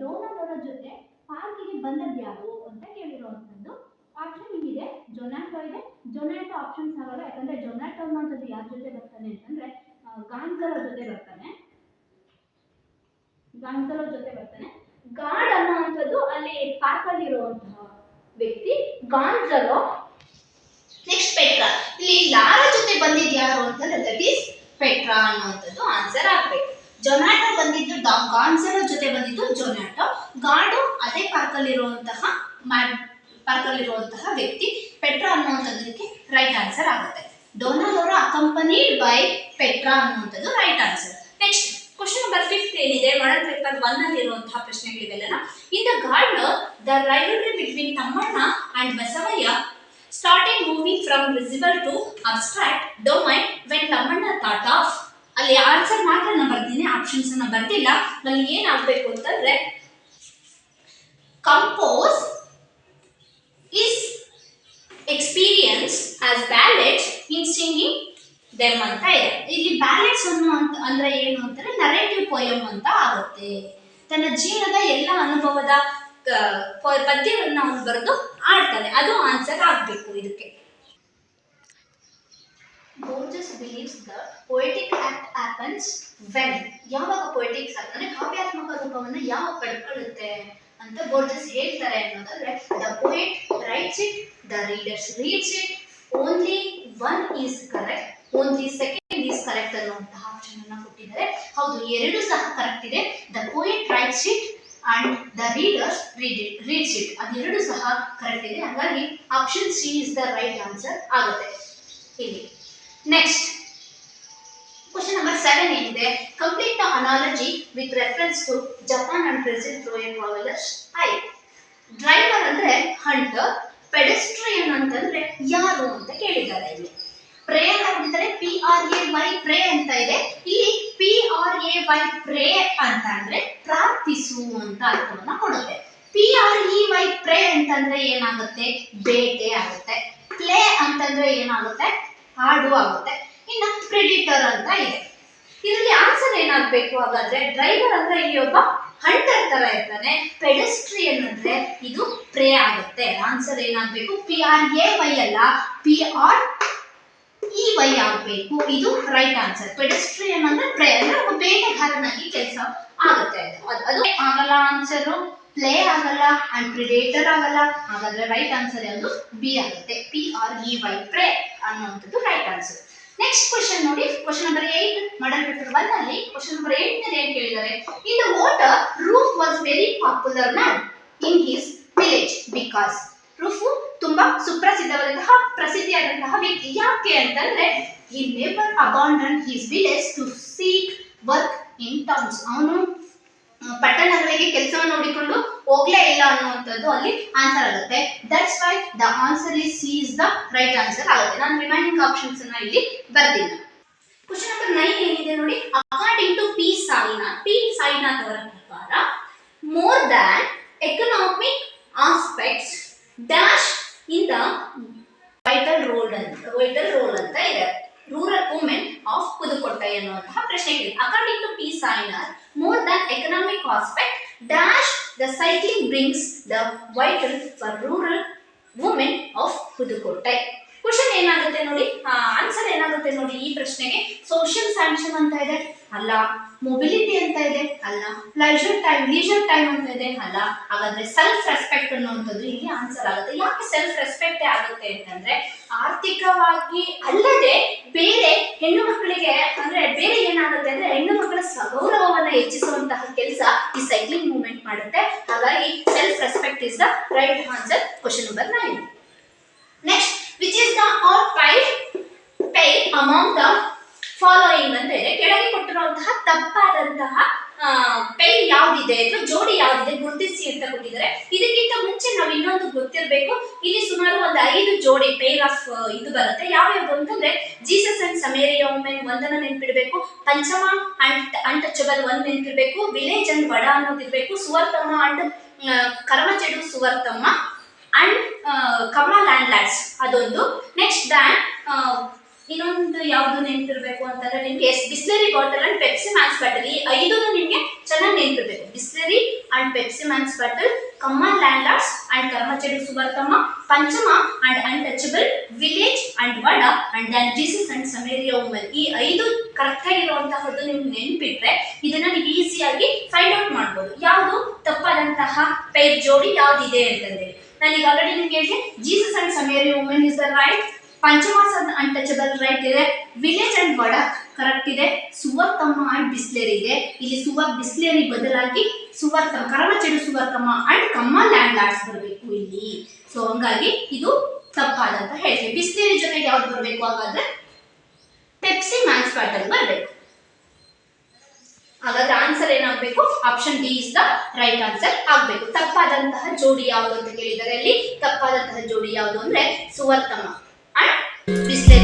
Donald ಅವರ ಜೊತೆ ಪಾರ್ಕಿಗೆ ಬಂದದ್ದು ಯಾರು ಅಂತ ಕೇಳಿರುವಂಥದ್ದು. ಆಪ್ಷನ್ ಹಿಂಗಿದೆ, ಜೊನಾಟೋ ಇದೆ. ಜೊನಾಟೋ ಆಪ್ಷನ್ಸ್ ಆಗಲ್ಲ, ಯಾಕಂದ್ರೆ ಜೊನಾಟೋ ಅನ್ನೋಂಥದ್ದು ಯಾರ ಜೊತೆ ಬರ್ತಾನೆ ಅಂತಂದ್ರೆ ಗಾನ್ಸಲೋ ಜೊತೆ ಬರ್ತಾನೆ. ಗಾನ್ಸಲೋ ಜೊತೆ ಬರ್ತಾನೆ. ಗಾರ್ಡ್ ಅನ್ನುವಂಥದ್ದು ಅಲ್ಲಿ ಪಾರ್ಕ್ ಅಲ್ಲಿ ಇರುವಂತಹ ವ್ಯಕ್ತಿ ಗಾನ್ಸಲೋ. ನೆಕ್ಸ್ಟ್ ಪೆಟ್ರಾ, ಇಲ್ಲಿ ಲಾರಾ ಜೊತೆ ಬಂದಿದ್ದು ಯಾರು ಅಂತಂದ್ರೆ ದಟ್ ಈಸ್ ಪೆಟ್ರಾ ಅನ್ನುವಂಥದ್ದು ಆನ್ಸರ್ ಆಗ್ಬೇಕು. ಜೊನಾಟೋ ಬಂದಿದ್ದು ಗಾನ್ಸಲೋ ಜೊತೆ ಬಂದಿದ್ದು ಜೊನಾಟೋ. ಗಾರ್ಡು ಅದೇ ಪಾರ್ಕ್ ಅಲ್ಲಿರುವಂತಹ ವ್ಯಕ್ತಿ. ಪೆಟ್ರಾ ಅನ್ನುವಂಥದ್ದಕ್ಕೆ ರೈಟ್ ಆನ್ಸರ್ ಆಗುತ್ತೆ. ಡೊನಾಲ್ಡ್ ಅವರ ಅಕಂಪನಿಡ್ ಬೈ ಪೆಟ್ರಾ ಅನ್ನುವಂಥದ್ದು right answer. Next question number 5 ಏನಿದೆ, ಮಾಡಲ್ ಪೇಪರ್ 1 ಅಲ್ಲಿ ಇರುವಂತಹ ಪ್ರಶ್ನೆಗಳಿವೆಲ್ಲ. In the garden the rivalry between Thammanna and Basavaiah started moving from visible to abstract domain when Lamanna thought of. ಅಲ್ಲಿ answer ಮಾತ್ರ ನಾನು ಬರ್ತೀನಿ, ಆಪ್ಷನ್ಸ್ ಅನ್ನ ಬರ್ತಿಲ್ಲ. ಅಲ್ಲಿ ಏನಾಗಬೇಕು ಅಂತಂದ್ರೆ compose is experience as ballots in singing them ಅಂತ ಇದೆ. ಇಲ್ಲಿ ಬ್ಯಾಲೆಟ್ಸ್ ಅಂದ್ರೆ ಏನು ಅಂತಂದ್ರೆ ನರೇಟಿವ್ ಪೋಯಮ್ ಅಂತ ಆಗುತ್ತೆ. ತನ್ನ ಜೀವನದ ಎಲ್ಲ ಅನುಭವದ ಪದ್ಯಗಳನ್ನ ಅವನು ಬರೆದು ಆಡ್ತಾನೆ, ಅದು ಆನ್ಸರ್ ಆಗಬೇಕು ಇದಕ್ಕೆ. Borges believes the poetic act happens when, ಯಾವಾಗ ಪೊಯೆಟಿಕ್ಸ್ ಅಂದ್ರೆ ಕಾವ್ಯಾತ್ಮಕ ರೂಪವನ್ನು ಯಾವಾಗ ಪಡ್ಕೊಳ್ಳುತ್ತೆ ಅಂತ ಬೋರ್ಜಸ್ ಹೇಳ್ತಾರೆ ಅನ್ನೋದಾದ್ರೆ, the poet writes it, the readers reads it, only one is correct, only second is correct ಅನ್ನುವಂತಹ ಆಪ್ಷನ್ ಅನ್ನು ಕೊಟ್ಟಿದ್ದಾರೆ. ಹೌದು, ಎರಡು ಸಹ ಕರೆಕ್ಟ್ ಇದೆ. the poet writes it and the readers reads it, ಅದೆರಡು ಸಹ ಕರೆಕ್ಟ್ ಇದೆ. ಹಾಗಾಗಿ option C is the right answer ಆಗುತ್ತೆ ಇಲ್ಲಿ. ನೆಕ್ಸ್ಟ್ ಕ್ವಶನ್ ನಂಬರ್ 7 ಏನಿದೆ, complete the analogy with reference to Japan and Brazil through a traveller's eye. Driver ಅಂದ್ರೆ hunter, pedestrian ಅಂತಂದ್ರೆ ಯಾರು ಅಂತ ಕೇಳಿದ್ದಾರೆ. ಇಲ್ಲಿ ಪ್ರೇ ಅಂತ ಕೊಟ್ಟಿದ್ದಾರೆ, PRAY ಪ್ರೇ ಅಂತ ಇದೆ. ಇಲ್ಲಿ PRAY ಪ್ರೇ ಅಂತ ಅಂದ್ರೆ ಪ್ರಾರ್ಥಿಸು ಅಂತ ಅರ್ಥವನ್ನ ಕೊಡುತ್ತೆ. PREY ಪ್ರೇ ಅಂತಂದ್ರೆ ಏನಾಗುತ್ತೆ, ಬೇಟೆ ಆಗುತ್ತೆ. ಪ್ಲೇ ಅಂತಂದ್ರೆ ಏನಾಗುತ್ತೆ, ಹಾಡು ಆಗುತ್ತೆ. ಇನ್ನು ಪ್ರೆಡಿಟರ್ ಅಂತ ಇದೆ. ಇದರಲ್ಲಿ ಆನ್ಸರ್ ಏನಾಗಬೇಕು ಹಾಗಾದ್ರೆ, ಡ್ರೈವರ್ ಅಂದ್ರೆ ಇಲ್ಲಿ ಒಬ್ಬ ಹಂಟರ್ ತರ ಇರ್ತಾನೆ, ಪೆಡೆಸ್ಟ್ರಿಯನ್ ಅಂದ್ರೆ ಇದು ಪ್ರೇ ಆಗುತ್ತೆ. ಆನ್ಸರ್ ಏನಾಗಬೇಕು, PRAY ಅಲ್ಲ, PREY ಆಗಬೇಕು. ಇದು ರೈಟ್ ಆನ್ಸರ್. ಪೆಡೆಸ್ಟ್ರಿಯನ್ ಅಂದ್ರೆ ಪ್ರೇ ಅಂದ್ರೆ ಒಬ್ಬ ಬೇಟೆಗಾರನಾಗಿ ಕೆಲಸ ಆಗುತ್ತೆ. ಅದು ಆಗಲ್ಲ ಆನ್ಸರ್. ಪ್ಲೇ ಆಗಲ್ಲ ಅಂಡ್ ಪ್ರಿಡೇಟರ್ ಆಗಲ್ಲ. ಹಾಗಾದ್ರೆ ರೈಟ್ ಆನ್ಸರ್ ಯಾವುದು, ಬಿ ಆಗುತ್ತೆ. PREY ಪ್ರೇ ಅನ್ನುವಂಥದ್ದು ರೈಟ್ ಆನ್ಸರ್. ನೆಕ್ಸ್ಟ್ ಕ್ವಶನ್ ನೋಡಿ, ಕ್ವಶನ್ ನಂಬರ್ 8 ಮಾಡಲ್ ಪೇಪರ್ 1 ಅಲ್ಲಿ ಕ್ವಶನ್ ನಂಬರ್ 8 ನಲ್ಲಿ ಏನ್ ಕೇಳಿದ್ದಾರೆ, in the water roof was very popular man in his village because. Roof ತುಂಬಾ ಸುಪ್ರಸಿದ್ಧವಾದಂತಹ ಪ್ರಸಿದ್ಧಿಯಾದಂತಹ ವ್ಯಕ್ತಿ. ಯಾಕೆ ಅಂತಂದ್ರೆ he never abandoned his village to seek work in towns. ಅವನು ಪಟ್ಟಣಗಳಿಗೆ ಕೆಲಸವನ್ನು ನೋಡಿಕೊಂಡು ಹೋಗ್ಲೇ ಇಲ್ಲ ಅನ್ನುವಂಥದ್ದು ಅಲ್ಲಿ ಆನ್ಸರ್ ಆಗುತ್ತೆ. That's why the answer is C is the right answer ಆಗುತ್ತೆ. ನಾನು ರಿಮೈನಿಂಗ್ ಆಪ್ಷನ್ಸ್ ಅನ್ನ ಇಲ್ಲಿ ಬರ್ತೀನಿ. ಕ್ವಶನ್ ನಂಬರ್ 9 ಏನಿದೆ ನೋಡಿ, ಅಕಾರ್ಡಿಂಗ್ ಟು ಪಿ ಸಾಯಿನಾಥ್ ಅವರ ಪ್ರಕಾರ more than economic aspects dash in the vital role ಅಂತ ಇದೆ. ರೂರಲ್ ವುಮೆನ್ ಆಫ್ ಪುದುಕೊಟ್ಟೈ ಅನ್ನುವಂತಹ ಪ್ರಶ್ನೆ ಕೇಳಿ. According to P Sainath more than economic aspect dash the cycling brings the vital for rural women of Pudukottai. Question ಏನಾಗುತ್ತೆ ನೋಡಿ, answer ಏನಾಗುತ್ತೆ ನೋಡಿ ಈ ಪ್ರಶ್ನೆಗೆ. ಸೋಷಿಯಲ್ ಸ್ಯಾಂಕ್ಷನ್ ಅಂತ ಇದೆ, ಅಲ್ಲ. ಮೊಬಿಲಿಟಿ ಅಂತ ಇದೆ, ಅಲ್ಲ. ಲೀಜರ್ ಟೈಮ್ ಅಂತ ಇದೆ, ಅಲ್ಲ. ಹಾಗಾದ್ರೆ ಸೆಲ್ಫ್ ರೆಸ್ಪೆಕ್ಟ್ ಅನ್ನುವಂಥದ್ದು ಇಲ್ಲಿ ಆನ್ಸರ್ ಆಗುತ್ತೆ. ಯಾಕೆ ಸೆಲ್ಫ್ ರೆಸ್ಪೆಕ್ಟ್ ಆಗುತ್ತೆ ಅಂತಂದ್ರೆ, ಆರ್ಥಿಕವಾಗಿ ಅಲ್ಲದೆ ಬೇರೆ ಹೆಣ್ಣು ಮಕ್ಕಳಿಗೆ ಅಂದ್ರೆ ಬೇರೆ ಏನಾಗುತ್ತೆ ಅಂದ್ರೆ ಹೆಣ್ಣು ಮಕ್ಕಳ ಗೌರವವನ್ನು ಹೆಚ್ಚಿಸುವಂತಹ ಕೆಲಸ ಈ ಸೈಕ್ಲಿಂಗ್ ಮೂವ್ಮೆಂಟ್ ಮಾಡುತ್ತೆ. ಹಾಗಾಗಿ self respect is the right answer. Question number 9. Next, which is the odd pair among the following ಅಂತ ಇದೆ. ಕೆಳಗೆ ಕೊಟ್ಟಿರುವಂತಹ ತಪ್ಪಾದಂತಹ ಪೇರ್ ಯಾವ್ದಿದೆ ಅಥವಾ ಜೋಡಿ ಯಾವ್ದಿದೆ ಗುರುತಿಸಿ ಅಂತ ಕೊಟ್ಟಿದ್ದಾರೆ. ಇದಕ್ಕಿಂತ ಮುಂಚೆ ನಾವು ಇನ್ನೊಂದು ಗೊತ್ತಿರಬೇಕು, ಇಲ್ಲಿ ಸುಮಾರು ಒಂದು 5 ಜೋಡಿ ಪೇರ್ ಆಫ್ ಇದು ಬರುತ್ತೆ. ಯಾವ್ಯಾವುದು ಅಂತಂದ್ರೆ ಜೀಸಸ್ ಅಂಡ್ ಸಮೇರಿಯಾ ವುಮೆನ್ ಒಂದನ್ನ ನೆನ್ಪಿಡ್ಬೇಕು, ಪಂಚಮ ಅಂಡ್ ಅನ್ಟಚಬಲ್ ಒಂದ್ ನೆನ್ಪಿಡ್ಬೇಕು, ವಿಲೇಜ್ ಅಂಡ್ ವಡ ಅನ್ನೋದಿರ್ಬೇಕು, Suvartamma and Karamchedu Suvartamma and Kamma landlords ಅದೊಂದು. ನೆಕ್ಸ್ಟ್ ದ್ಯಾನ್ ಇನ್ನೊಂದು ಯಾವ್ದು ನೆನಪಿರ್ಬೇಕು ಅಂತಂದ್ರೆ ನಿಮ್ಗೆ Bisleri bottle and Pepsi man's bottle, ಈ 5 ನಿಮ್ಗೆ ಚೆನ್ನಾಗಿ ನೆನಪಿರ್ಬೇಕು. Bisleri and Pepsi man's bottle, Kamma landlords and Karamchedu Suvartamma, Panchama and untouchable, village and wada and then Jesus and Samaria woman. ಈ 5 ಕರೆಕ್ಟ್ ಆಗಿರುವಂತಹದ್ದು ನಿಮ್ಗೆ ನೆನಪಿಟ್ರೆ ಇದನ್ನ ನೀವು ಈಸಿಯಾಗಿ ಫೈಂಡ್ ಔಟ್ ಮಾಡ್ಬೋದು. ಯಾವುದು ತಪ್ಪಾದಂತಹ ಪೇರ್ ಜೋಡಿ ಯಾವ್ದಿದೆ ಅಂತಂದೇಳಿ ನಾನೀಗ ಆಲ್ರೆಡಿ ನಿಮ್ಗೆ ಹೇಳಿದೆ. Jesus and Samaria woman is the right, Panchamas and untouchable right ಇದೆ, ವಿಲೇಜ್ ಅಂಡ್ ವಡ ಕರೆಕ್ಟ್ ಇದೆ, ಸುವರ್ತಮ್ಮ ಅಂಡ್ ಬಿಸ್ಲೇರಿ ಇದೆ. ಇಲ್ಲಿ ಬಿಸ್ಲೇರಿ ಬದಲಾಗಿ Suvartamma, Karamchedu Suvartamma and Kamma landlords ಬರಬೇಕು ಇಲ್ಲಿ. ಸೊ ಹಂಗಾಗಿ ಇದು ತಪ್ಪಾದಂತ ಹೇಳ್ತೀವಿ. ಬಿಸ್ಲೇರಿ ಜೊತೆಗೆ ಯಾವ್ದು ಬರಬೇಕು ಹಾಗಾದ್ರೆ ಪೆಪ್ಸಿ ಮ್ಯಾನ್ಸ್ ಬಾಟಲ್ ಬರಬೇಕು. ಹಾಗಾದ್ರೆ ಆನ್ಸರ್ ಏನಾಗಬೇಕು? Option D is the right answer ಆಗಬೇಕು. ತಪ್ಪಾದಂತಹ ಜೋಡಿ ಯಾವುದು ಅಂತ ಕೇಳಿದರೆ ಅಲ್ಲಿ ತಪ್ಪಾದಂತಹ ಜೋಡಿ ಯಾವುದು ಅಂದ್ರೆ ಸುವರ್ತಮ್ಮ ಅಂಡ್ ಬಿಸ್ಲೇರಿ.